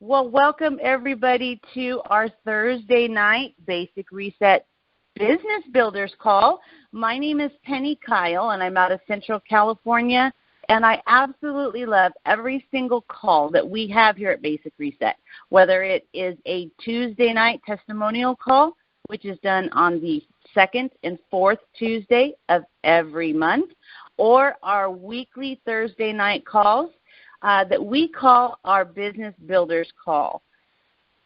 Well, welcome everybody to our Thursday night Basic Reset Business Builders Call. My name is Penny Kyle, and I'm out of Central California, and I absolutely love every single call that we have here at Basic Reset, whether it is a Tuesday night testimonial call, which is done on the second and fourth Tuesday of every month, or our weekly Thursday night calls that we call our Business Builders Call.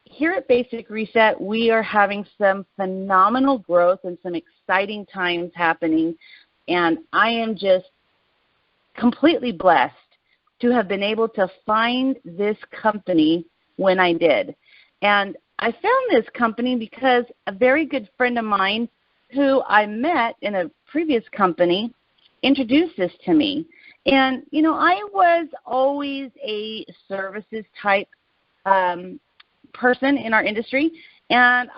Here at Basic Reset, we are having some phenomenal growth and some exciting times happening, and I am just completely blessed to have been able to find this company when I did. And I found this company because a very good friend of mine who I met in a previous company introduced this to me. And, you know, I was always a services type person in our industry, and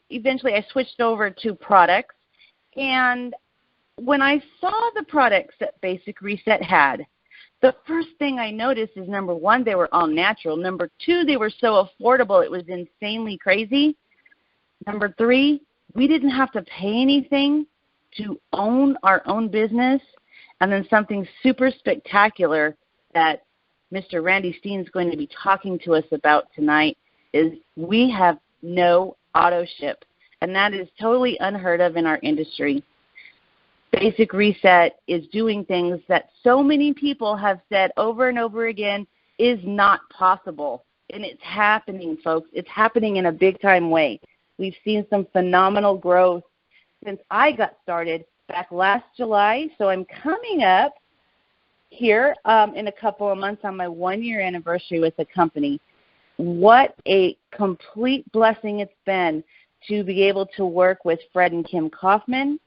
eventually I switched over to products. And when I saw the products that Basic Reset had, the first thing I noticed is, number one, they were all natural. Number two, they were so affordable, it was insanely crazy. Number three, we didn't have to pay anything to own our own business. And then something super spectacular that Mr. Randy Steen is going to be talking to us about tonight is we have no auto ship, and that is totally unheard of in our industry. Basic Reset is doing things that so many people have said over and over again is not possible, and it's happening, folks. It's happening in a big-time way. We've seen some phenomenal growth since I got started back last July, so I'm coming up here in a couple of months on my 1-year anniversary with the company. What a complete blessing it's been to be able to work with Fred and Kim Kaufman,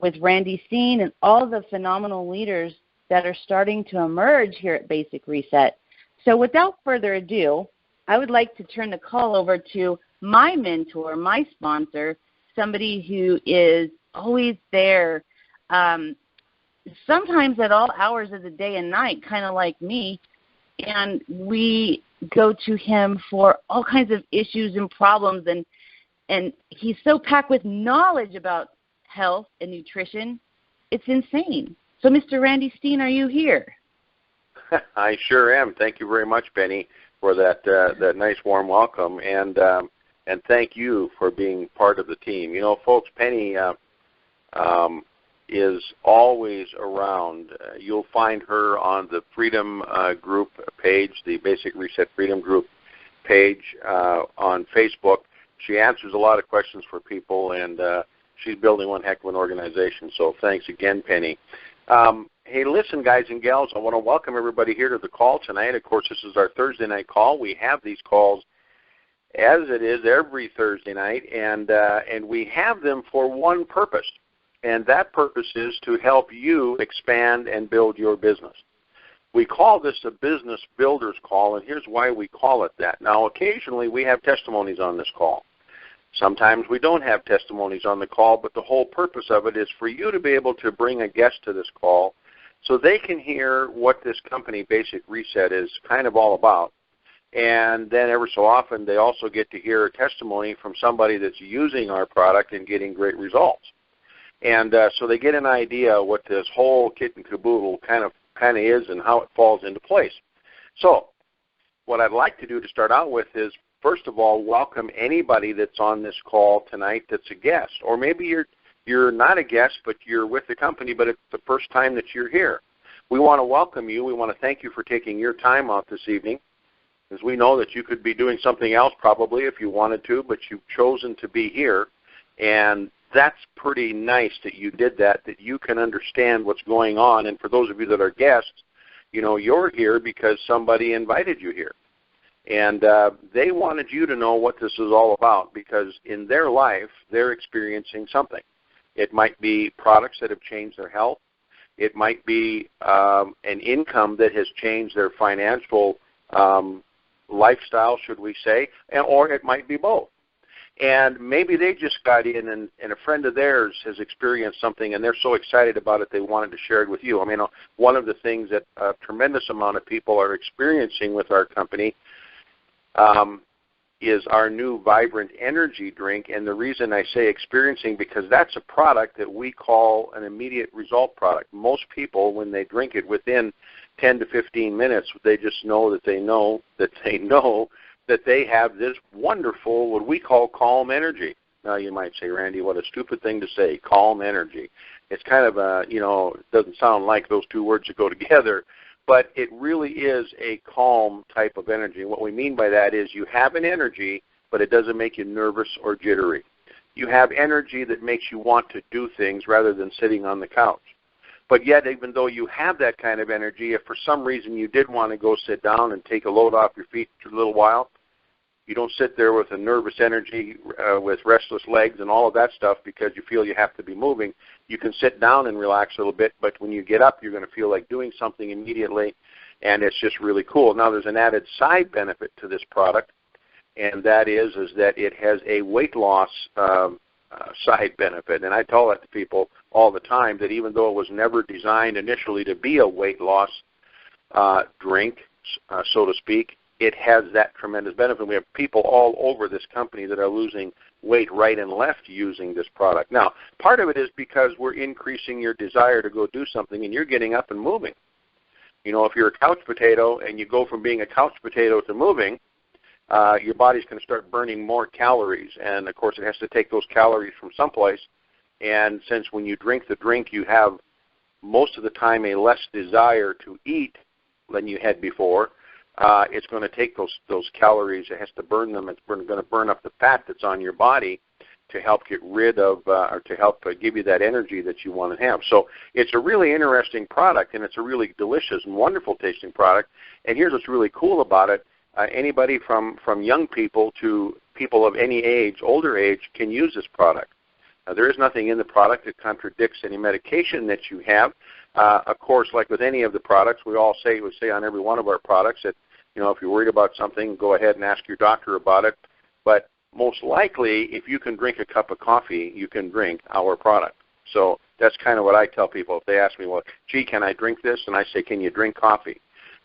with Randy Steen, and all the phenomenal leaders that are starting to emerge here at Basic Reset. So without further ado, I would like to turn the call over to my mentor, my sponsor, somebody who is always there, sometimes at all hours of the day and night, kind of like me, and we go to him for all kinds of issues and problems, and he's so packed with knowledge about health and nutrition, it's insane. So, Mr. Randy Steen, are you here? I sure am. Thank you very much, Penny, for that nice warm welcome, and thank you for being part of the team. You know, folks, Penny is always around. You'll find her on the Freedom Group page, the Basic Reset Freedom Group page on Facebook. She answers a lot of questions for people, and she's building one heck of an organization. So thanks again, Penny. Hey, listen, guys and gals, I want to welcome everybody here to the call tonight. Of course, this is our Thursday night call. We have these calls as it is every Thursday night, and we have them for one purpose. And that purpose is to help you expand and build your business. We call this a business builder's call, and here's why we call it that. Now, occasionally we have testimonies on this call. Sometimes we don't have testimonies on the call, but the whole purpose of it is for you to be able to bring a guest to this call so they can hear what this company, Basic Reset, is kind of all about. And then every so often they also get to hear a testimony from somebody that's using our product and getting great results. And so they get an idea what this whole kit and caboodle kind of is and how it falls into place. So what I'd like to do to start out with is, first of all, welcome anybody that's on this call tonight that's a guest. Or maybe you're not a guest, but you're with the company, but it's the first time that you're here. We want to welcome you. We want to thank you for taking your time out this evening, because we know that you could be doing something else probably if you wanted to, but you've chosen to be here. And that's pretty nice that you did that you can understand what's going on. And for those of you that are guests, you know, you're here because somebody invited you here. And they wanted you to know what this is all about, because in their life, they're experiencing something. It might be products that have changed their health. It might be an income that has changed their financial lifestyle, should we say, or it might be both. And maybe they just got in and a friend of theirs has experienced something and they're so excited about it they wanted to share it with you. I mean, one of the things that a tremendous amount of people are experiencing with our company is our new Vibrant Energy drink. And the reason I say experiencing, because that's a product that we call an immediate result product. Most people, when they drink it within 10 to 15 minutes, they just know that they have this wonderful, what we call calm energy. Now you might say, Randy, what a stupid thing to say, calm energy. It's kind of a, it doesn't sound like those two words should go together, but it really is a calm type of energy. And what we mean by that is you have an energy, but it doesn't make you nervous or jittery. You have energy that makes you want to do things rather than sitting on the couch. But yet, even though you have that kind of energy, if for some reason you did want to go sit down and take a load off your feet for a little while, you don't sit there with a nervous energy, with restless legs and all of that stuff because you feel you have to be moving. You can sit down and relax a little bit, but when you get up, you're going to feel like doing something immediately, and it's just really cool. Now, there's an added side benefit to this product, and that is that it has a weight loss side benefit. And I tell that to people all the time, that even though it was never designed initially to be a weight loss drink, so to speak, it has that tremendous benefit. We have people all over this company that are losing weight right and left using this product. Now, part of it is because we're increasing your desire to go do something, and you're getting up and moving. If you're a couch potato and you go from being a couch potato to moving, your body's going to start burning more calories. And, of course, it has to take those calories from someplace. And since when you drink the drink, you have most of the time a less desire to eat than you had before, it's going to take those calories. It has to burn them. It's going to burn up the fat that's on your body to help get rid of or to help give you that energy that you want to have. So it's a really interesting product, and it's a really delicious and wonderful tasting product. And here's what's really cool about it. Anybody from young people to people of any age, older age, can use this product. There is nothing in the product that contradicts any medication that you have. Of course, like with any of the products, we say on every one of our products that, if you're worried about something, go ahead and ask your doctor about it. But most likely, if you can drink a cup of coffee, you can drink our product. So that's kind of what I tell people. If they ask me, well, gee, can I drink this? And I say, can you drink coffee?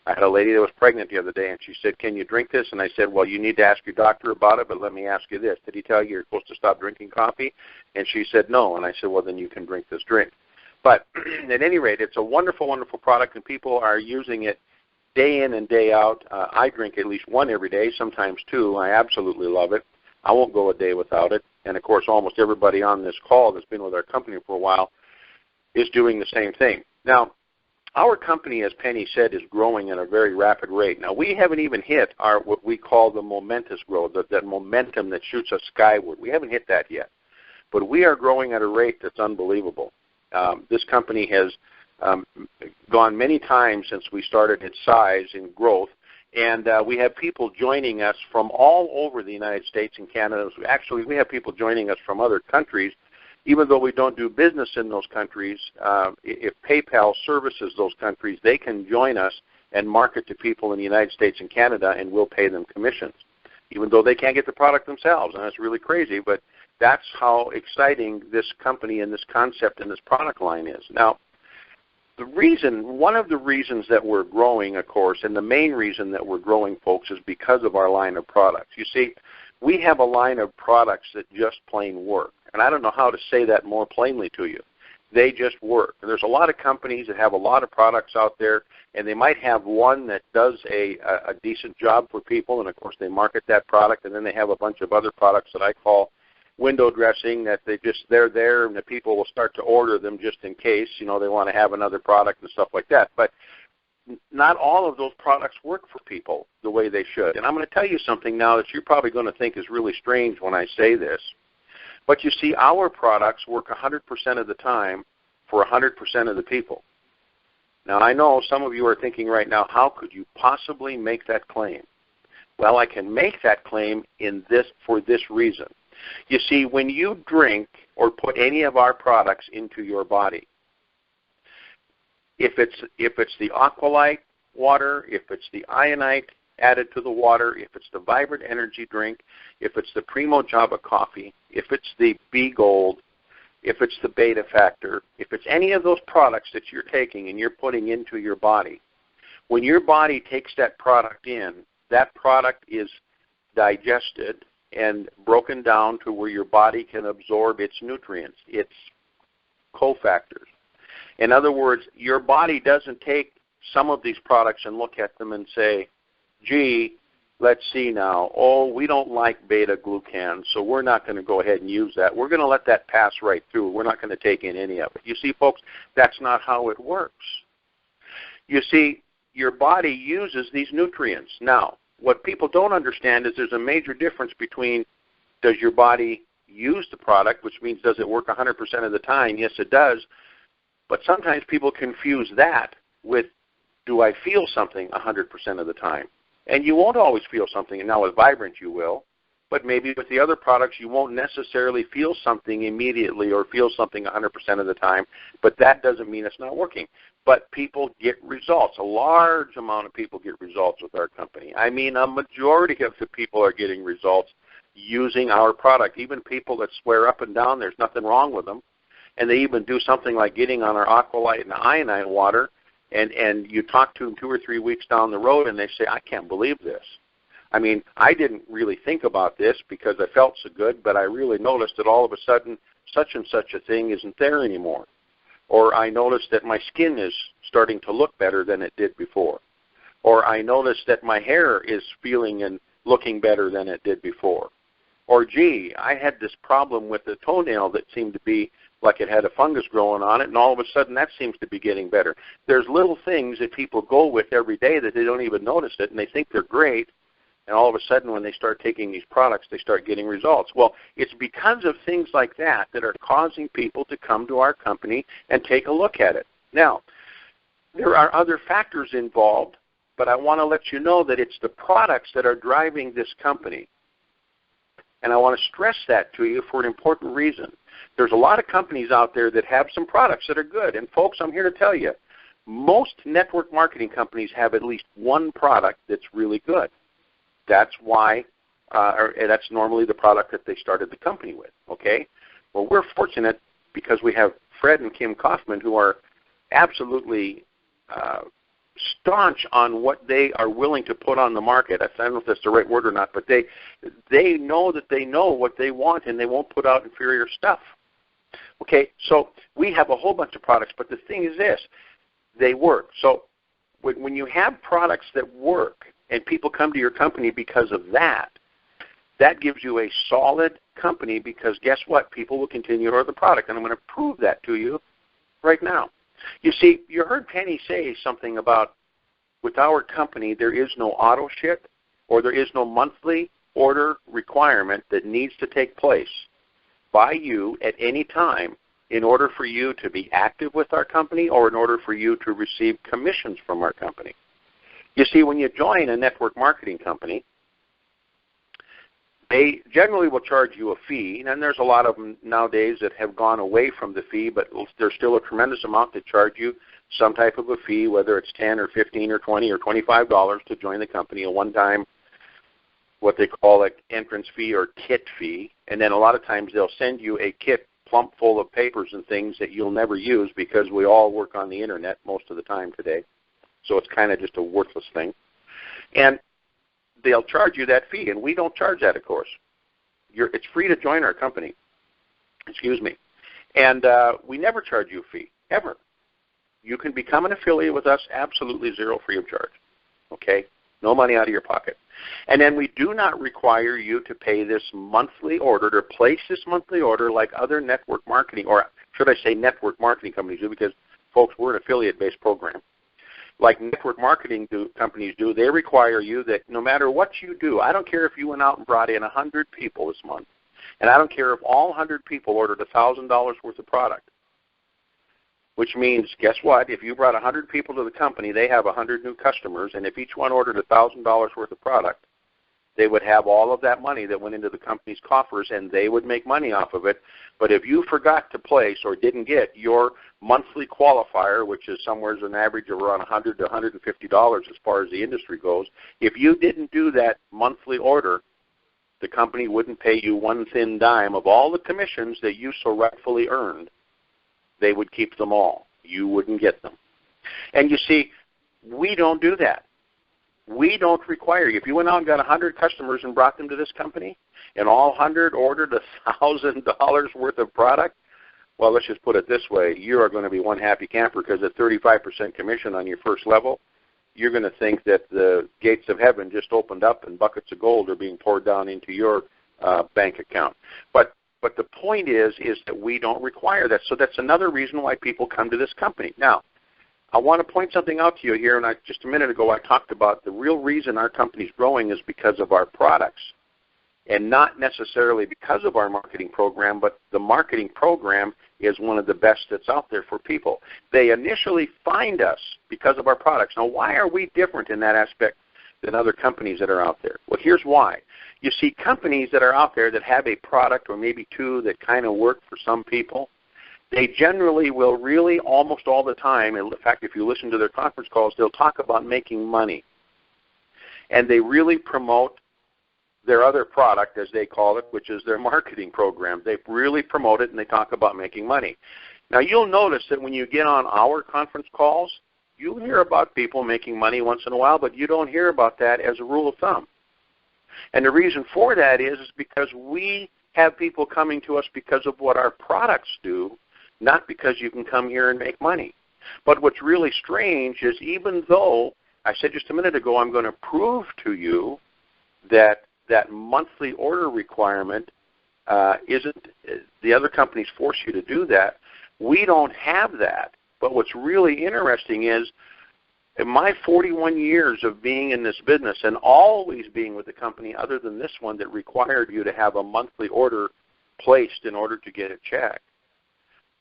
I had a lady that was pregnant the other day, and she said, can you drink this? And I said, well, you need to ask your doctor about it, but let me ask you this. Did he tell you you're supposed to stop drinking coffee? And she said, no. And I said, well, then you can drink this drink. But at any rate, it's a wonderful, wonderful product, and people are using it day in and day out. I drink at least one every day, sometimes two. I absolutely love it. I won't go a day without it. And, of course, almost everybody on this call that's been with our company for a while is doing the same thing. Now, our company, as Penny said, is growing at a very rapid rate. Now, we haven't even hit what we call the momentous growth, that momentum that shoots us skyward. We haven't hit that yet. But we are growing at a rate that's unbelievable. This company has gone many times since we started its size and growth, and we have people joining us from all over the United States and Canada. Actually, we have people joining us from other countries. Even though we don't do business in those countries, if PayPal services those countries, they can join us and market to people in the United States and Canada, and we'll pay them commissions, even though they can't get the product themselves. And that's really crazy, but that's how exciting this company and this concept and this product line is. Now, one of the reasons that we're growing, of course, and the main reason that we're growing, folks, is because of our line of products. You see, we have a line of products that just plain work. And I don't know how to say that more plainly to you. They just work. And there's a lot of companies that have a lot of products out there, and they might have one that does a decent job for people, and, of course, they market that product, and then they have a bunch of other products that I call window dressing, that they're there, and the people will start to order them just in case, they want to have another product and stuff like that. But not all of those products work for people the way they should. And I'm going to tell you something now that you're probably going to think is really strange when I say this. But you see, our products work 100% of the time for 100% of the people. Now, I know some of you are thinking right now, how could you possibly make that claim? Well, I can make that claim for this reason. You see, when you drink or put any of our products into your body, if it's the Aqualyte water, if it's the Ionite added to the water, if it's the Vibrant Energy drink, if it's the Primo Java coffee, if it's the B Gold, if it's the Beta Factor, if it's any of those products that you're taking and you're putting into your body, when your body takes that product in, that product is digested and broken down to where your body can absorb its nutrients, its cofactors. In other words, your body doesn't take some of these products and look at them and say, gee, let's see now, oh, we don't like beta-glucan, so we're not going to go ahead and use that. We're going to let that pass right through. We're not going to take in any of it. You see, folks, that's not how it works. You see, your body uses these nutrients. Now, what people don't understand is there's a major difference between does your body use the product, which means does it work 100% of the time? Yes, it does. But sometimes people confuse that with do I feel something 100% of the time? And you won't always feel something. And now with Vibrant you will. But maybe with the other products you won't necessarily feel something immediately or feel something 100% of the time. But that doesn't mean it's not working. But people get results. A large amount of people get results with our company. I mean, a majority of the people are getting results using our product. Even people that swear up and down there's nothing wrong with them. And they even do something like getting on our Aqualyte and iodine water, and you talk to them 2 or 3 weeks down the road, and they say, I can't believe this. I mean, I didn't really think about this because I felt so good, but I really noticed that all of a sudden such and such a thing isn't there anymore. Or I noticed that my skin is starting to look better than it did before. Or I noticed that my hair is feeling and looking better than it did before. Or, gee, I had this problem with the toenail that seemed to be like it had a fungus growing on it, and all of a sudden that seems to be getting better. There's little things that people go with every day that they don't even notice it, and they think they're great, and all of a sudden when they start taking these products, they start getting results. Well, it's because of things like that that are causing people to come to our company and take a look at it. Now, there are other factors involved, but I want to let you know that it's the products that are driving this company. And I want to stress that to you for an important reason. There's a lot of companies out there that have some products that are good. And, folks, I'm here to tell you, most network marketing companies have at least one product that's really good. That's why, that's normally the product that they started the company with, okay? Well, we're fortunate because we have Fred and Kim Kaufman who are absolutely staunch on what they are willing to put on the market. I don't know if that's the right word or not, but they know that they know what they want, and they won't put out inferior stuff. Okay, so we have a whole bunch of products, but the thing is this, they work. So when you have products that work and people come to your company because of that, that gives you a solid company because guess what? People will continue to order the product, and I'm going to prove that to you right now. You see, you heard Penny say something about with our company there is no auto ship or there is no monthly order requirement that needs to take place by you at any time in order for you to be active with our company or in order for you to receive commissions from our company. You see, when you join a network marketing company, they generally will charge you a fee, and there's a lot of them nowadays that have gone away from the fee, but there's still a tremendous amount that charge you some type of a fee, whether it's $10 or $15 or $20 or $25 to join the company, a one-time what they call an entrance fee or kit fee, and then a lot of times they'll send you a kit plump full of papers and things that you'll never use because we all work on the Internet most of the time today, so it's kind of just a worthless thing. And they'll charge you that fee, and we don't charge that, of course. It's free to join our company. Excuse me. And we never charge you a fee, ever. You can become an affiliate with us absolutely zero free of charge, okay? No money out of your pocket. And then we do not require you to pay this monthly order, to place this monthly order like other network marketing, or should I say network marketing companies do, because, folks, we're an affiliate-based program. Like network marketing companies do, they require you that no matter what you do, I don't care if you went out and brought in 100 people this month, and I don't care if all 100 people ordered $1,000 worth of product, which means, guess what? If you brought 100 people to the company, they have 100 new customers, and if each one ordered $1,000 worth of product, they would have all of that money that went into the company's coffers, and they would make money off of it. But if you forgot to place or didn't get your monthly qualifier, which is somewhere an average of around $100 to $150 as far as the industry goes, if you didn't do that monthly order, the company wouldn't pay you one thin dime of all the commissions that you so rightfully earned. They would keep them all. You wouldn't get them. And you see, we don't do that. We don't require you. If you went out and got 100 customers and brought them to this company, and all 100 ordered $1,000 worth of product, well, let's just put it this way. You are going to be one happy camper, because at 35% commission on your first level, you're going to think that the gates of heaven just opened up and buckets of gold are being poured down into your bank account. But the point is that we don't require that. So that's another reason why people come to this company. Now, I want to point something out to you here, and just a minute ago I talked about the real reason our company's growing is because of our products, and not necessarily because of our marketing program, but the marketing program is one of the best that's out there for people. They initially find us because of our products. Now, why are we different in that aspect than other companies that are out there? Well, here's why. You see, companies that are out there that have a product or maybe two that kind of work for some people, they generally will really almost all the time, in fact, if you listen to their conference calls, they'll talk about making money. And they really promote their other product, as they call it, which is their marketing program. They really promote it, and they talk about making money. Now, you'll notice that when you get on our conference calls, you'll hear about people making money once in a while, but you don't hear about that as a rule of thumb. And the reason for that is because we have people coming to us because of what our products do, not because you can come here and make money. But what's really strange is, even though I said just a minute ago I'm going to prove to you that monthly order requirement isn't, the other companies force you to do that. We don't have that. But what's really interesting is, in my 41 years of being in this business, and always being with a company other than this one that required you to have a monthly order placed in order to get a check,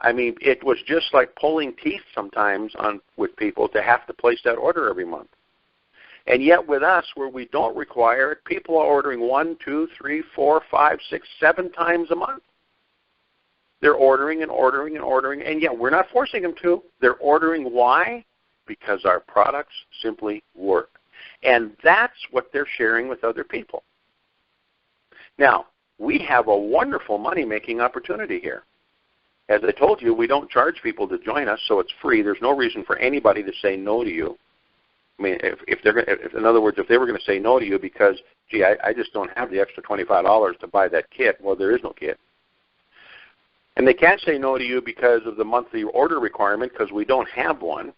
I mean, it was just like pulling teeth sometimes with people to have to place that order every month. And yet with us, where we don't require it, people are ordering 1, 2, 3, 4, 5, 6, 7 times a month. They're ordering and ordering and ordering, and yet we're not forcing them to. They're ordering. Why? Because our products simply work. And that's what they're sharing with other people. Now, we have a wonderful money-making opportunity here. As I told you, we don't charge people to join us, so it's free. There's no reason for anybody to say no to you. I mean, in other words, if they were going to say no to you because, gee, I just don't have the extra $25 to buy that kit, well, there is no kit. And they can't say no to you because of the monthly order requirement, because we don't have one.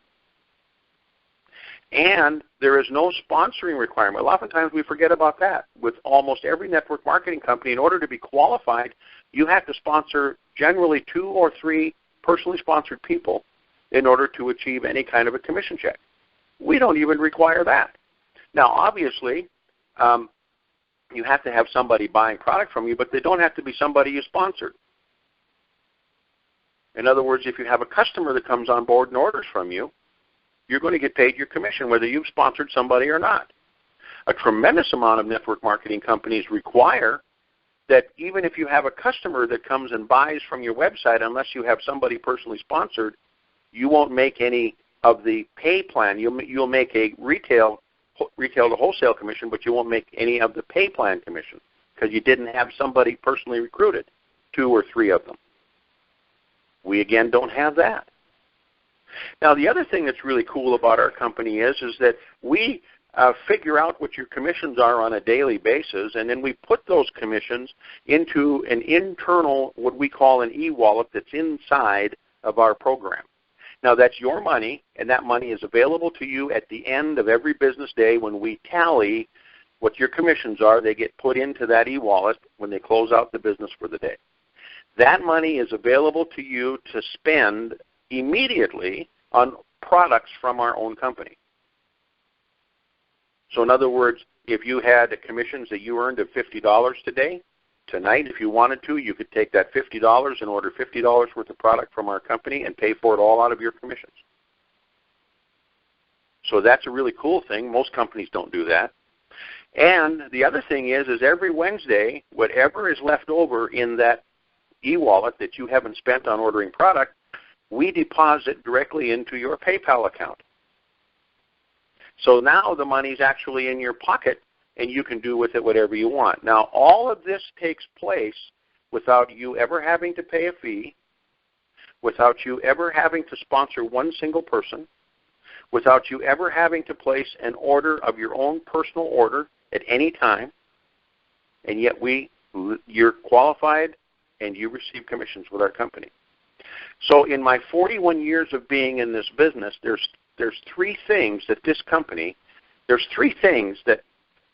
And there is no sponsoring requirement. Oftentimes we forget about that. With almost every network marketing company, in order to be qualified, you have to sponsor generally 2 or 3 personally sponsored people in order to achieve any kind of a commission check. We don't even require that. Now, obviously, you have to have somebody buying product from you, but they don't have to be somebody you sponsored. In other words, if you have a customer that comes on board and orders from you, you're going to get paid your commission whether you've sponsored somebody or not. A tremendous amount of network marketing companies require that even if you have a customer that comes and buys from your website, unless you have somebody personally sponsored, you won't make any of the pay plan. You'll make a retail to wholesale commission, but you won't make any of the pay plan commission because you didn't have somebody personally recruited, 2 or 3 of them. We, again, don't have that. Now, the other thing that's really cool about our company is that we figure out what your commissions are on a daily basis, and then we put those commissions into an internal, what we call an e-wallet that's inside of our program. Now, that's your money, and that money is available to you at the end of every business day when we tally what your commissions are. They get put into that e-wallet when they close out the business for the day. That money is available to you to spend immediately on products from our own company. So in other words, if you had commissions that you earned of $50 today, tonight, if you wanted to, you could take that $50 and order $50 worth of product from our company and pay for it all out of your commissions. So that's a really cool thing. Most companies don't do that. And the other thing is every Wednesday, whatever is left over in that e-wallet that you haven't spent on ordering product, we deposit directly into your PayPal account. So now the money's actually in your pocket, and you can do with it whatever you want. Now, all of this takes place without you ever having to pay a fee, without you ever having to sponsor one single person, without you ever having to place an order of your own personal order at any time, and yet you're qualified and you receive commissions with our company. So in my 41 years of being in this business, there's three things that this company, there's three things that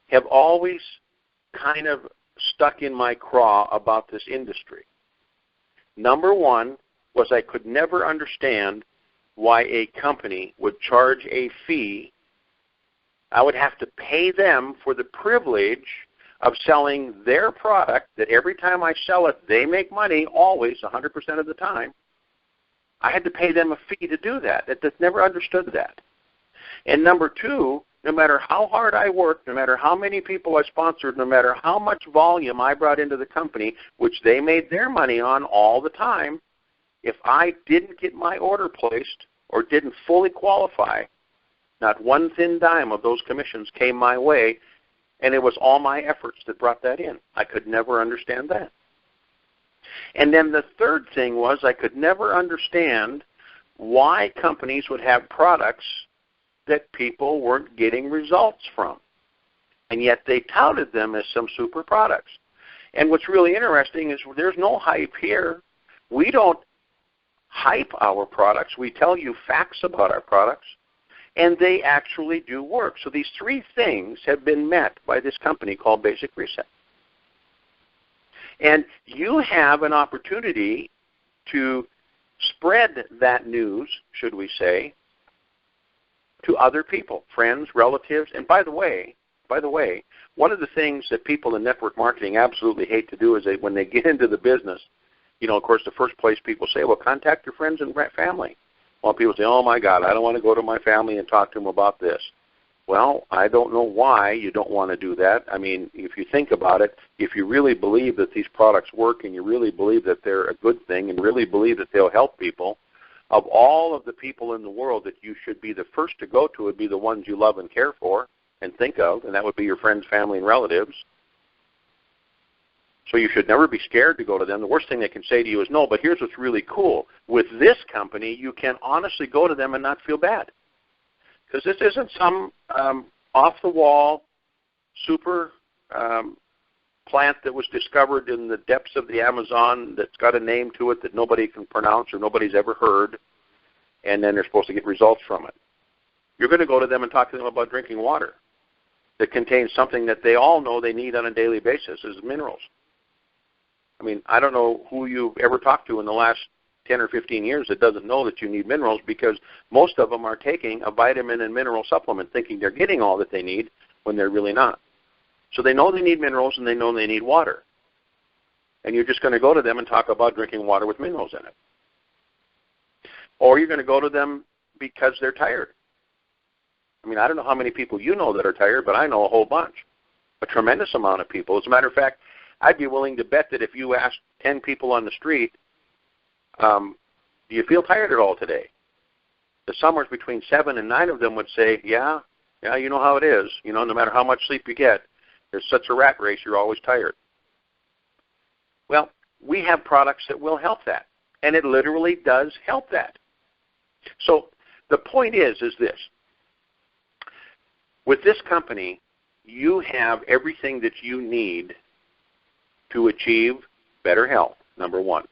have always kind of stuck in my craw about this industry. Number one was I could never understand why a company would charge a fee. I would have to pay them for the privilege of selling their product that every time I sell it, they make money always, 100% of the time. I had to pay them a fee to do that. That never understood that. And number two, no matter how hard I worked, no matter how many people I sponsored, no matter how much volume I brought into the company, which they made their money on all the time, if I didn't get my order placed or didn't fully qualify, not one thin dime of those commissions came my way, and it was all my efforts that brought that in. I could never understand that. And then the third thing was I could never understand why companies would have products that people weren't getting results from, and yet they touted them as some super products. And what's really interesting is there's no hype here. We don't hype our products. We tell you facts about our products, and they actually do work. So these three things have been met by this company called Basic Reset. And you have an opportunity to spread that news, should we say, to other people, friends, relatives. And by the way, one of the things that people in network marketing absolutely hate to do is when they get into the business, of course, the first place people say, well, contact your friends and family. Well, people say, oh, my God, I don't want to go to my family and talk to them about this. Well, I don't know why you don't want to do that. I mean, if you think about it, if you really believe that these products work and you really believe that they're a good thing and really believe that they'll help people, of all of the people in the world that you should be the first to go to would be the ones you love and care for and think of, and that would be your friends, family, and relatives. So you should never be scared to go to them. The worst thing they can say to you is no, but here's what's really cool. With this company, you can honestly go to them and not feel bad. Because this isn't some off-the-wall super plant that was discovered in the depths of the Amazon that's got a name to it that nobody can pronounce or nobody's ever heard, and then they're supposed to get results from it. You're going to go to them and talk to them about drinking water that contains something that they all know they need on a daily basis, is minerals. I mean, I don't know who you've ever talked to in the last 10 or 15 years that doesn't know that you need minerals, because most of them are taking a vitamin and mineral supplement thinking they're getting all that they need when they're really not. So they know they need minerals and they know they need water. And you're just going to go to them and talk about drinking water with minerals in it. Or you're going to go to them because they're tired. I mean, I don't know how many people you know that are tired, but I know a whole bunch, a tremendous amount of people. As a matter of fact, I'd be willing to bet that if you asked 10 people on the street, do you feel tired at all today? The somewhere between 7 and 9 of them would say, yeah, you know how it is. No matter how much sleep you get, there's such a rat race, you're always tired. Well, we have products that will help that, and it literally does help that. So the point is this. With this company, you have everything that you need to achieve better health, number one.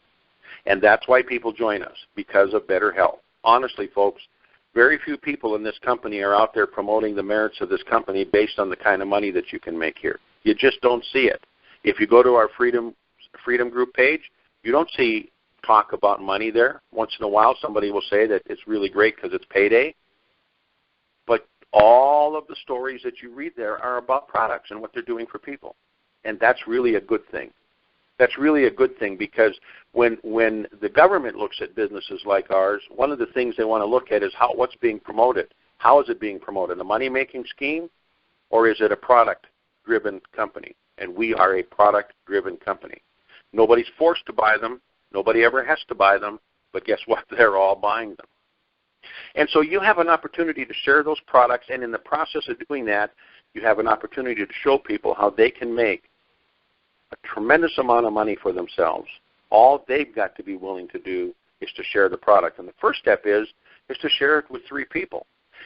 And that's why people join us, because of better health. Honestly, folks, very few people in this company are out there promoting the merits of this company based on the kind of money that you can make here. You just don't see it. If you go to our Freedom Group page, you don't see talk about money there. Once in a while, somebody will say that it's really great because it's payday. But all of the stories that you read there are about products and what they're doing for people. And that's really a good thing. That's really a good thing, because when the government looks at businesses like ours, one of the things they want to look at is what's being promoted. How is it being promoted? A money-making scheme, or is it a product-driven company? And we are a product-driven company. Nobody's forced to buy them. Nobody ever has to buy them. But guess what? They're all buying them. And so you have an opportunity to share those products, and in the process of doing that, you have an opportunity to show people how they can make a tremendous amount of money for themselves. All they've got to be willing to do is to share the product. And the first step is to share it with 3 people.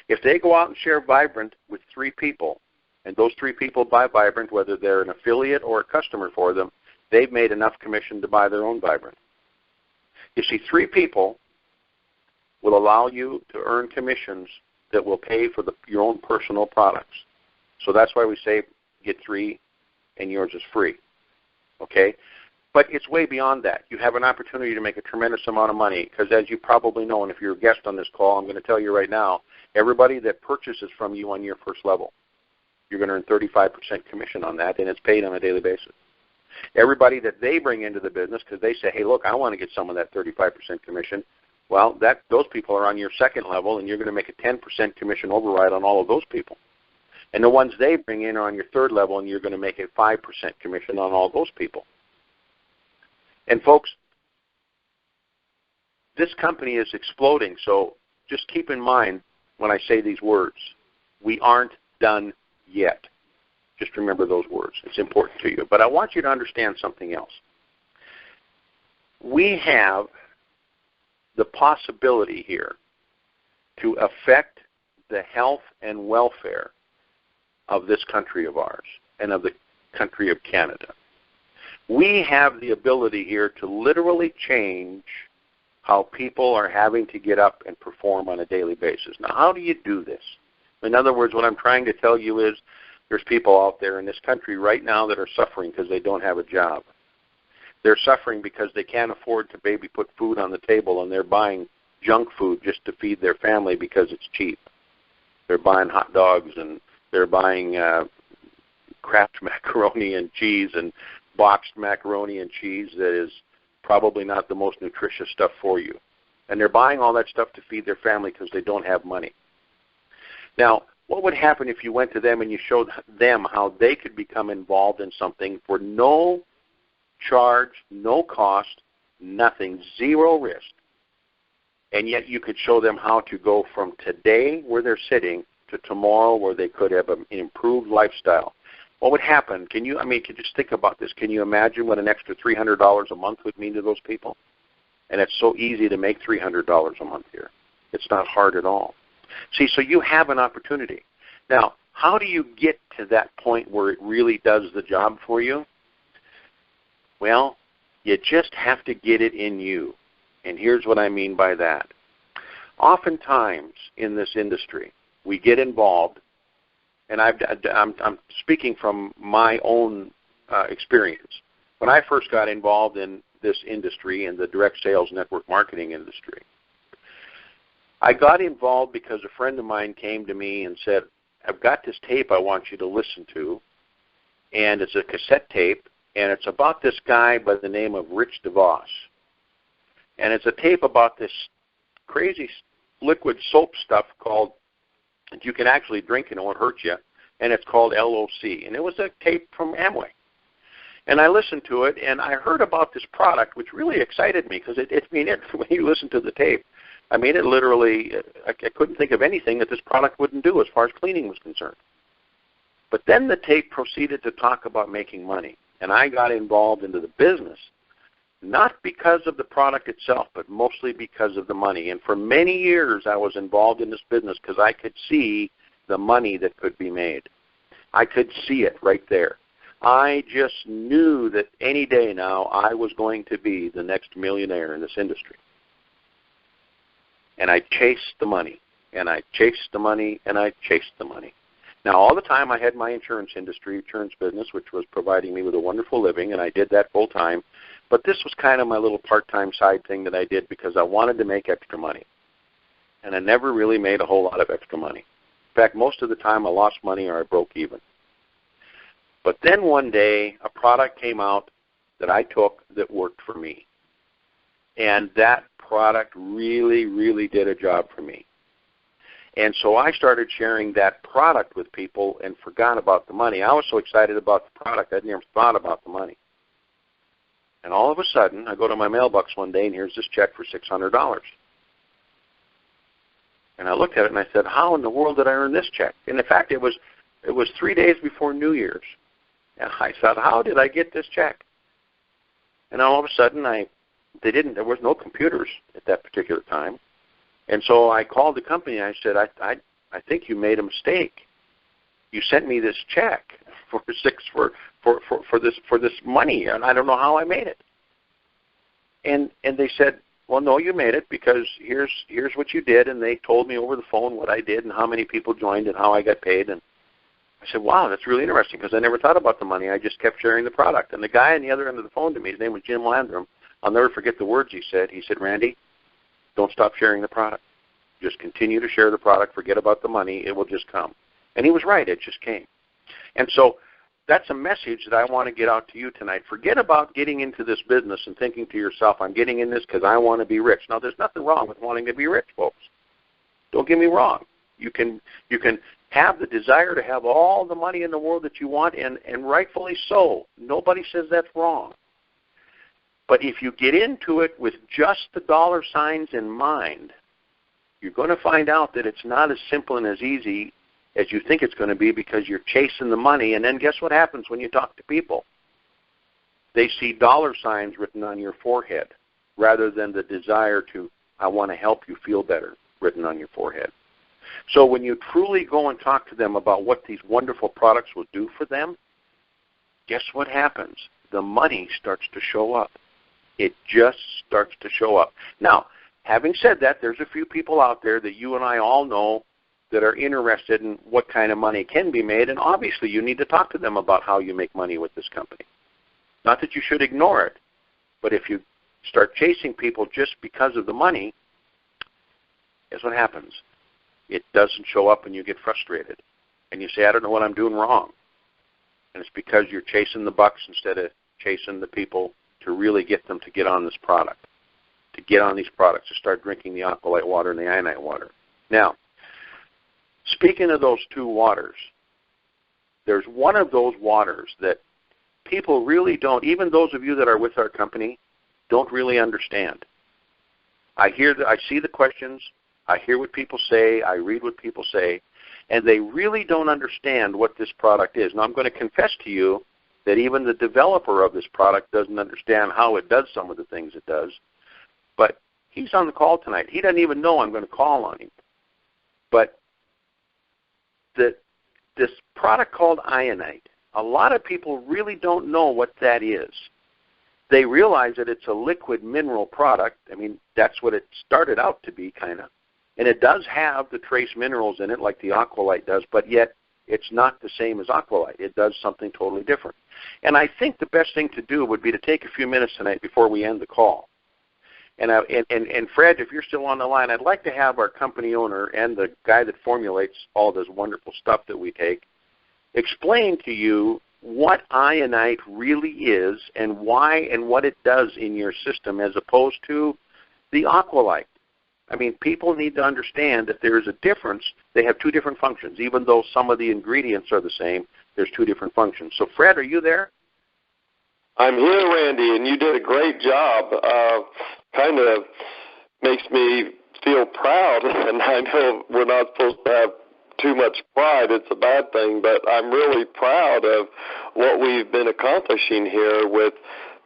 If they go out and share Vibrant with 3 people, and those 3 people buy Vibrant, whether they're an affiliate or a customer for them, they've made enough commission to buy their own Vibrant. You see, 3 people will allow you to earn commissions that will pay for your own personal products. So that's why we say get 3 and yours is free. Okay? But it's way beyond that. You have an opportunity to make a tremendous amount of money because, as you probably know, and if you're a guest on this call, I'm going to tell you right now, everybody that purchases from you on your first level, you're going to earn 35% commission on that, and it's paid on a daily basis. Everybody that they bring into the business because they say, hey, look, I want to get some of that 35% commission, well, those people are on your second level, and you're going to make a 10% commission override on all of those people. And the ones they bring in are on your third level, and you're going to make a 5% commission on all those people. And folks, this company is exploding, so just keep in mind when I say these words, we aren't done yet. Just remember those words. It's important to you. But I want you to understand something else. We have the possibility here to affect the health and welfare of this country of ours and of the country of Canada. We have the ability here to literally change how people are having to get up and perform on a daily basis. Now, how do you do this? In other words, what I'm trying to tell you is there's people out there in this country right now that are suffering because they don't have a job. They're suffering because they can't afford to maybe put food on the table, and they're buying junk food just to feed their family because it's cheap. They're buying hot dogs, and they're buying Kraft macaroni and cheese and boxed macaroni and cheese that is probably not the most nutritious stuff for you. And they're buying all that stuff to feed their family because they don't have money. Now, what would happen if you went to them and you showed them how they could become involved in something for no charge, no cost, nothing, zero risk, and yet you could show them how to go from today where they're sitting to tomorrow where they could have an improved lifestyle? What would happen? Can you just think about this. Can you imagine what an extra $300 a month would mean to those people? And it's so easy to make $300 a month here. It's not hard at all. See, so you have an opportunity. Now, how do you get to that point where it really does the job for you? Well, you just have to get it in you. And here's what I mean by that. Oftentimes in this industry, we get involved, and I'm speaking from my own experience. When I first got involved in this industry, in the direct sales network marketing industry, I got involved because a friend of mine came to me and said, I've got this tape I want you to listen to, and it's a cassette tape, and it's about this guy by the name of Rich DeVos. And it's a tape about this crazy liquid soap stuff called, that you can actually drink and it won't hurt you, and it's called LOC. And it was a tape from Amway. And I listened to it, and I heard about this product, which really excited me, because when you listen to the tape, it literally, I couldn't think of anything that this product wouldn't do as far as cleaning was concerned. But then the tape proceeded to talk about making money, and I got involved into the business, not because of the product itself, but mostly because of the money. And for many years I was involved in this business because I could see the money that could be made. I could see it right there. I just knew that any day now I was going to be the next millionaire in this industry. And I chased the money, and I chased the money, and I chased the money. Now, all the time I had my insurance business, which was providing me with a wonderful living, and I did that full time. But this was kind of my little part-time side thing that I did because I wanted to make extra money. And I never really made a whole lot of extra money. In fact, most of the time I lost money or I broke even. But then one day a product came out that I took that worked for me. And that product really, really did a job for me. And so I started sharing that product with people and forgot about the money. I was so excited about the product, I never thought about the money. And all of a sudden, I go to my mailbox one day, and here's this check for $600. And I looked at it, and I said, how in the world did I earn this check? And in fact, it was 3 days before New Year's. And I thought, how did I get this check? And all of a sudden, there was no computers at that particular time. And so I called the company, and I said, I I think you made a mistake. You sent me this check for this money, and I don't know how I made it. And they said, well, no, you made it because here's what you did, and they told me over the phone what I did and how many people joined and how I got paid. And I said, wow, that's really interesting because I never thought about the money. I just kept sharing the product. And the guy on the other end of the phone to me, his name was Jim Landrum. I'll never forget the words he said. He said, Randy, don't stop sharing the product. Just continue to share the product. Forget about the money. It will just come. And he was right. It just came. And so that's a message that I want to get out to you tonight. Forget about getting into this business and thinking to yourself, I'm getting in this because I want to be rich. Now, there's nothing wrong with wanting to be rich, folks. Don't get me wrong. You can have the desire to have all the money in the world that you want, and rightfully so. Nobody says that's wrong. But if you get into it with just the dollar signs in mind, you're going to find out that it's not as simple and as easy as you think it's going to be because you're chasing the money. And then guess what happens when you talk to people? They see dollar signs written on your forehead rather than the desire to, I want to help you feel better, written on your forehead. So when you truly go and talk to them about what these wonderful products will do for them, guess what happens? The money starts to show up. It just starts to show up. Now, having said that, there's a few people out there that you and I all know that are interested in what kind of money can be made, and obviously you need to talk to them about how you make money with this company. Not that you should ignore it, but if you start chasing people just because of the money, guess what happens? It doesn't show up and you get frustrated. And you say, I don't know what I'm doing wrong. And it's because you're chasing the bucks instead of chasing the people to really get them to get on this product, to get on these products, to start drinking the Aqualyte water and the Ionite water. Now, speaking of those two waters, there's one of those waters that people really don't, even those of you that are with our company, don't really understand. I see the questions, I hear what people say, I read what people say, and they really don't understand what this product is. Now, I'm going to confess to you that even the developer of this product doesn't understand how it does some of the things it does, but he's on the call tonight. He doesn't even know I'm going to call on him. But this product called Ionite, a lot of people really don't know what that is. They realize that it's a liquid mineral product. I mean, that's what it started out to be, kind of. And it does have the trace minerals in it like the Aqualyte does, but yet it's not the same as Aqualyte. It does something totally different. And I think the best thing to do would be to take a few minutes tonight before we end the call. And Fred, if you're still on the line, I'd like to have our company owner and the guy that formulates all this wonderful stuff that we take explain to you what Ionite really is and why and what it does in your system as opposed to the Aqualyte. I mean, people need to understand that there is a difference. They have two different functions. Even though some of the ingredients are the same, there's two different functions. So, Fred, are you there? I'm here, Randy, and you did a great job. Kind of makes me feel proud, and I know we're not supposed to have too much pride. It's a bad thing, but I'm really proud of what we've been accomplishing here with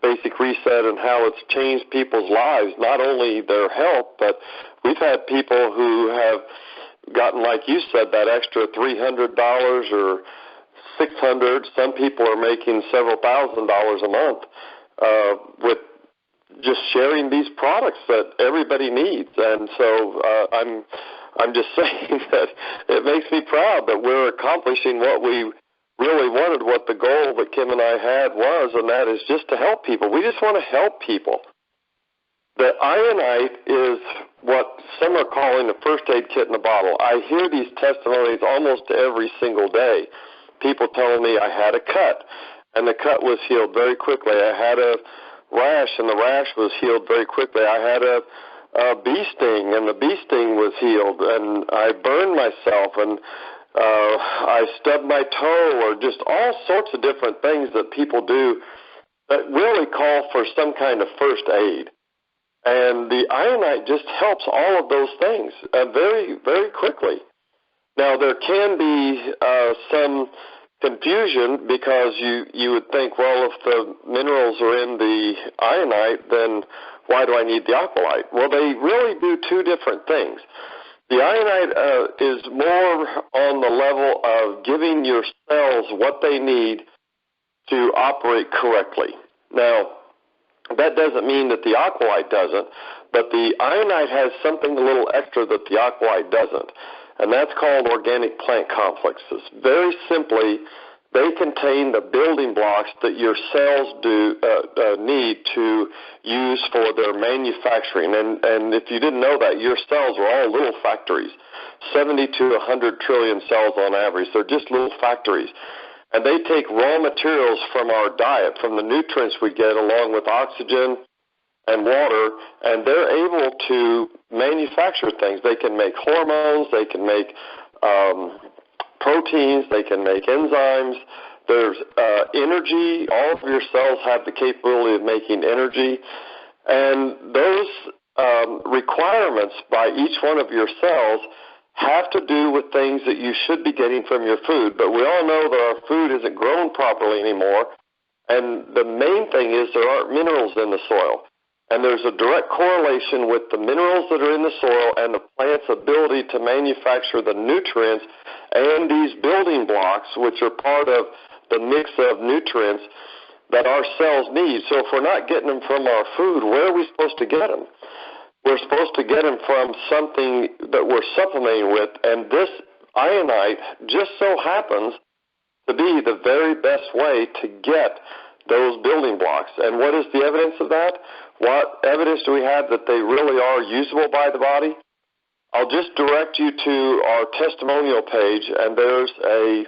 Basic Reset and how it's changed people's lives, not only their health, but we've had people who have gotten, like you said, that extra $300 or $600. Some people are making several $1,000s a month with just sharing these products that everybody needs. And so I'm just saying that it makes me proud that we're accomplishing what we really wanted, what the goal that Kim and I had was, and that is just to help people. We just want to help people. The Ionite is what some are calling the first aid kit in a bottle. I hear these testimonies almost every single day. People telling me I had a cut, and the cut was healed very quickly. I had a rash, and the rash was healed very quickly. I had a bee sting, and the bee sting was healed. And I burned myself, and I stubbed my toe, or just all sorts of different things that people do that really call for some kind of first aid. And the Ionite just helps all of those things very, very quickly. Now, there can be some confusion because you would think, well, if the minerals are in the Ionite, then why do I need the Aqualyte? Well, they really do two different things. The iodine is more on the level of giving your cells what they need to operate correctly. Now, that doesn't mean that the aqualite doesn't, but the iodine has something a little extra that the aqualite doesn't, and that's called organic plant complexes. Very simply, they contain the building blocks that your cells need to use for their manufacturing. And if you didn't know that, your cells are all little factories, 70 to 100 trillion cells on average. They're just little factories. And they take raw materials from our diet, from the nutrients we get, along with oxygen and water, and they're able to manufacture things. They can make hormones, they can make proteins, they can make enzymes. There's energy. All of your cells have the capability of making energy. And those requirements by each one of your cells have to do with things that you should be getting from your food. But we all know that our food isn't grown properly anymore. And the main thing is there aren't minerals in the soil. And there's a direct correlation with the minerals that are in the soil and the plant's ability to manufacture the nutrients and these building blocks, which are part of the mix of nutrients that our cells need. So if we're not getting them from our food, where are we supposed to get them? We're supposed to get them from something that we're supplementing with, and this ionite just so happens to be the very best way to get those building blocks. And what is the evidence of that? What evidence do we have that they really are usable by the body? I'll just direct you to our testimonial page, and there's a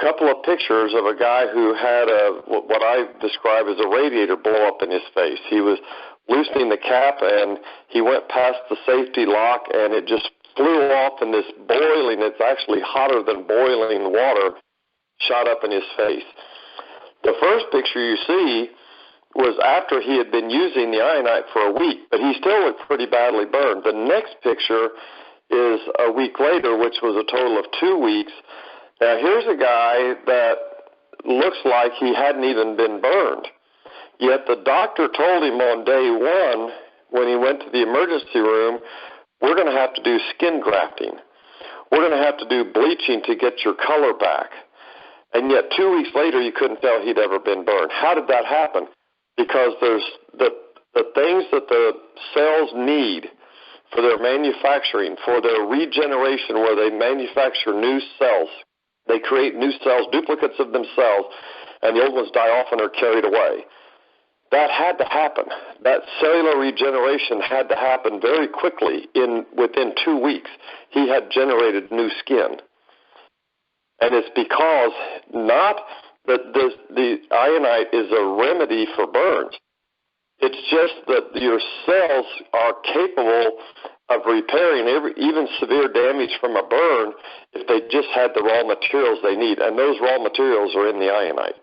couple of pictures of a guy who had what I describe as a radiator blow up in his face. He was loosening the cap, and he went past the safety lock, and it just flew off, and this boiling, it's actually hotter than boiling water, shot up in his face. The first picture you see was after he had been using the ionite for a week, but he still looked pretty badly burned. The next picture is a week later, which was a total of 2 weeks. Now, here's a guy that looks like he hadn't even been burned. Yet the doctor told him on day one, when he went to the emergency room, we're going to have to do skin grafting. We're going to have to do bleaching to get your color back. And yet 2 weeks later, you couldn't tell he'd ever been burned. How did that happen? Because there's the things that the cells need for their manufacturing, for their regeneration, where they manufacture new cells. They create new cells, duplicates of themselves, and the old ones die off and are carried away. That had to happen. That cellular regeneration had to happen very quickly. Within 2 weeks, he had generated new skin. And it's because not that the ionite is a remedy for burns. It's just that your cells are capable of repairing even severe damage from a burn if they just had the raw materials they need, and those raw materials are in the ionite.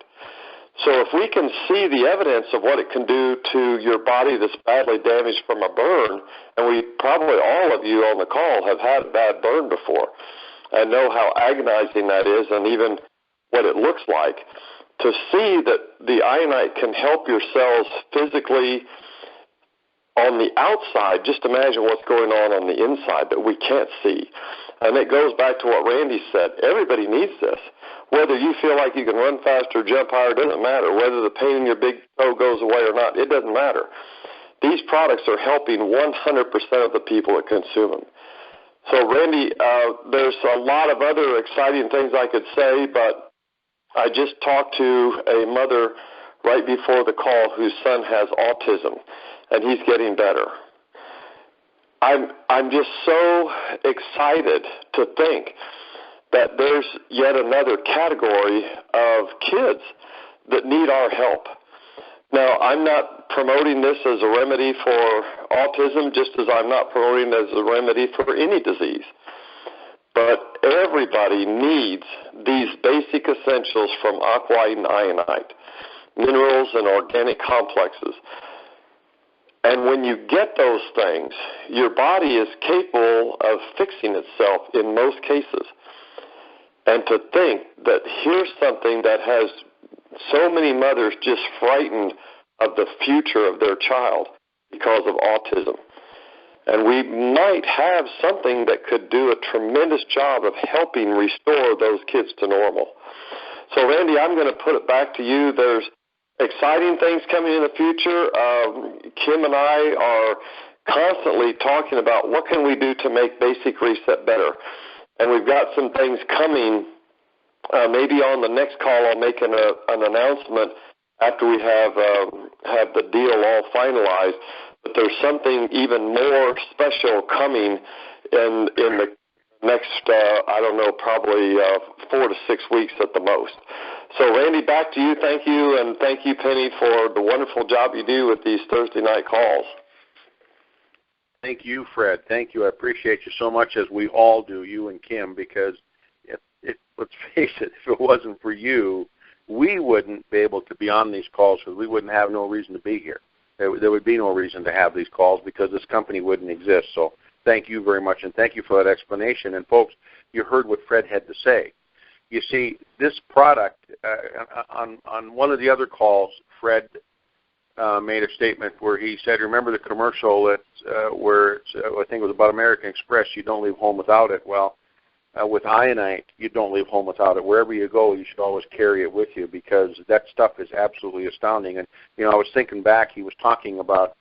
So if we can see the evidence of what it can do to your body that's badly damaged from a burn, and we probably all of you on the call have had a bad burn before and know how agonizing that is and even what it looks like, to see that the ionite can help your cells physically on the outside, just imagine what's going on the inside that we can't see. And it goes back to what Randy said. Everybody needs this. Whether you feel like you can run faster or jump higher, doesn't matter. Whether the pain in your big toe goes away or not, it doesn't matter. These products are helping 100% of the people that consume them. So, Randy, there's a lot of other exciting things I could say, but I just talked to a mother right before the call whose son has autism, and he's getting better. I'm just so excited to think that there's yet another category of kids that need our help. Now, I'm not promoting this as a remedy for autism, just as I'm not promoting it as a remedy for any disease. But everybody needs these basic essentials from aqualite and ionite, minerals and organic complexes. And when you get those things, your body is capable of fixing itself in most cases. And to think that here's something that has so many mothers just frightened of the future of their child because of autism. And we might have something that could do a tremendous job of helping restore those kids to normal. So, Randy, I'm going to put it back to you. There's exciting things coming in the future. Kim and I are constantly talking about what can we do to make Basic Reset better. And we've got some things coming. Maybe on the next call I'll make an announcement after we have the deal all finalized. But there's something even more special coming in the next, probably 4 to 6 weeks at the most. So, Randy, back to you. Thank you, and thank you, Penny, for the wonderful job you do with these Thursday night calls. Thank you, Fred. Thank you. I appreciate you so much, as we all do, you and Kim, because let's face it, if it wasn't for you, we wouldn't be able to be on these calls because we wouldn't have no reason to be here. There would be no reason to have these calls because this company wouldn't exist. So thank you very much, and thank you for that explanation. And, folks, you heard what Fred had to say. You see, this product, on one of the other calls, Fred made a statement where he said, remember the commercial where I think it was about American Express, you don't leave home without it. Well, with Ironite, you don't leave home without it. Wherever you go, you should always carry it with you because that stuff is absolutely astounding. And, I was thinking back, he was talking about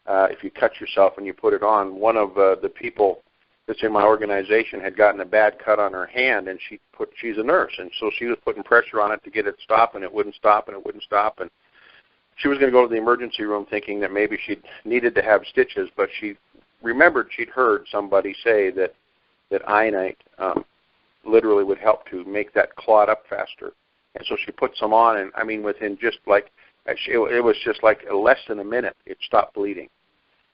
if you cut yourself and you put it on, one of the people that's in my organization had gotten a bad cut on her hand, and she's a nurse, and so she was putting pressure on it to get it to stop, and it wouldn't stop, and it wouldn't stop. And she was going to go to the emergency room thinking that maybe she needed to have stitches, but she remembered she'd heard somebody say that Ironite literally would help to make that clot up faster. And so she put some on, and, I mean, within just like, it was just like less than a minute, it stopped bleeding.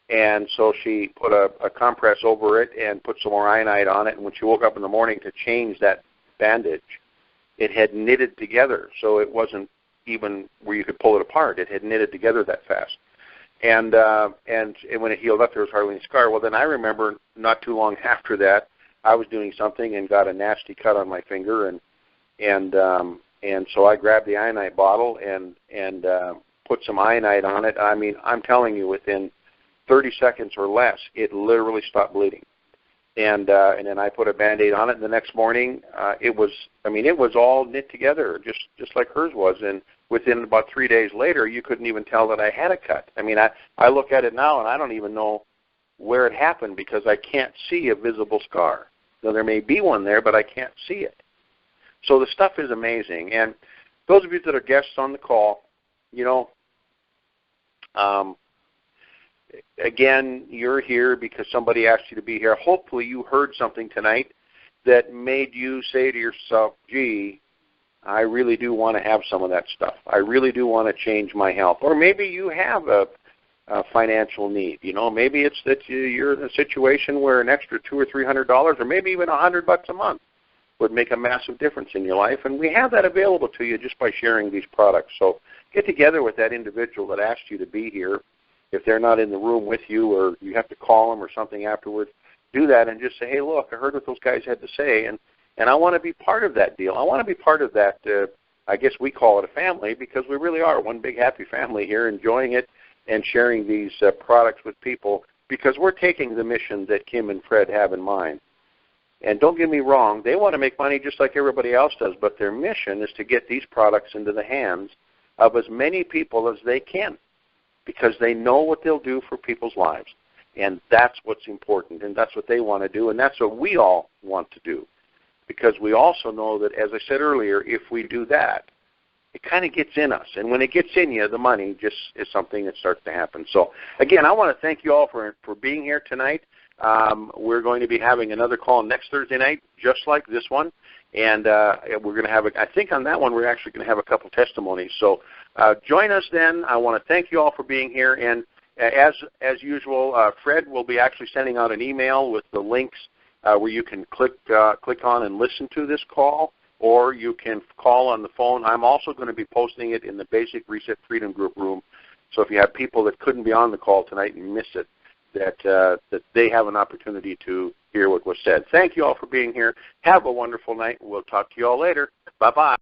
And so she put a compress over it and put some more Ironite on it, and when she woke up in the morning to change that bandage, it had knitted together, so it wasn't even where you could pull it apart. It had knitted together that fast. And when it healed up, there was hardly any scar. Well, then I remember not too long after that, I was doing something and got a nasty cut on my finger, and so I grabbed the Ironite bottle and put some Ironite on it. I mean, I'm telling you, within 30 seconds or less, it literally stopped bleeding. And then I put a Band-Aid on it, and the next morning it was all knit together, just like hers was. And within about 3 days later, you couldn't even tell that I had a cut. I mean, I look at it now, and I don't even know where it happened because I can't see a visible scar. Now, there may be one there, but I can't see it. So the stuff is amazing. And those of you that are guests on the call, again, you're here because somebody asked you to be here. Hopefully you heard something tonight that made you say to yourself, gee, I really do want to have some of that stuff. I really do want to change my health. Or maybe you have a financial need. Maybe it's that you're in a situation where an extra $200 or $300 or maybe even $100 a month would make a massive difference in your life. And we have that available to you just by sharing these products. So get together with that individual that asked you to be here. If they're not in the room with you or you have to call them or something afterwards, do that and just say, hey, look, I heard what those guys had to say, and I want to be part of that deal. I want to be part of that, I guess we call it a family because we really are one big happy family here enjoying it and sharing these products with people because we're taking the mission that Kim and Fred have in mind. And don't get me wrong, they want to make money just like everybody else does, but their mission is to get these products into the hands of as many people as they can because they know what they'll do for people's lives. And that's what's important, and that's what they want to do, and that's what we all want to do because we also know that, as I said earlier, if we do that, it kind of gets in us. And when it gets in you, the money just is something that starts to happen. So, again, I want to thank you all for being here tonight. We're going to be having another call next Thursday night, just like this one. And we're going to have, I think on that one, we're actually going to have a couple testimonies. So join us then. I want to thank you all for being here. And as usual, Fred will be actually sending out an email with the links where you can click on and listen to this call, or you can call on the phone. I'm also going to be posting it in the Basic Reset Freedom Group room. So if you have people that couldn't be on the call tonight and miss it, that they have an opportunity to hear what was said. Thank you all for being here. Have a wonderful night. We'll talk to you all later. Bye-bye.